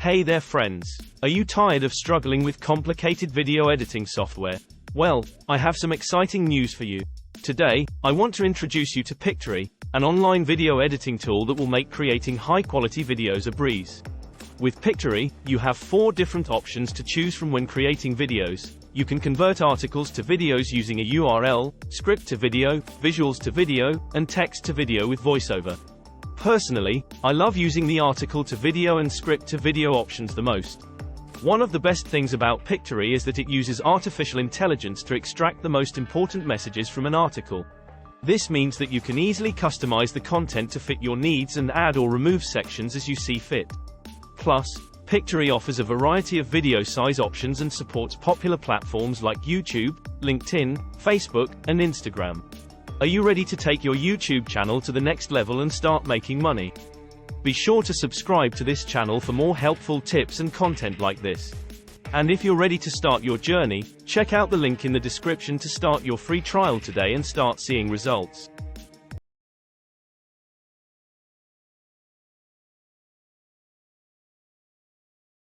Hey there friends. Are you tired of struggling with complicated video editing software? Well, I have some exciting news for you. Today, I want to introduce you to Pictory, an online video editing tool that will make creating high-quality videos a breeze. With Pictory, you have 4 different options to choose from when creating videos. You can convert articles to videos using a URL, script to video, visuals to video, and text to video with voiceover. Personally, I love using the article to video and script to video options the most. One of the best things about Pictory is that it uses artificial intelligence to extract the most important messages from an article. This means that you can easily customize the content to fit your needs and add or remove sections as you see fit. Plus, Pictory offers a variety of video size options and supports popular platforms like YouTube, LinkedIn, Facebook, and Instagram. Are you ready to take your YouTube channel to the next level and start making money? Be sure to subscribe to this channel for more helpful tips and content like this. And if you're ready to start your journey, check out the link in the description to start your free trial today and start seeing results.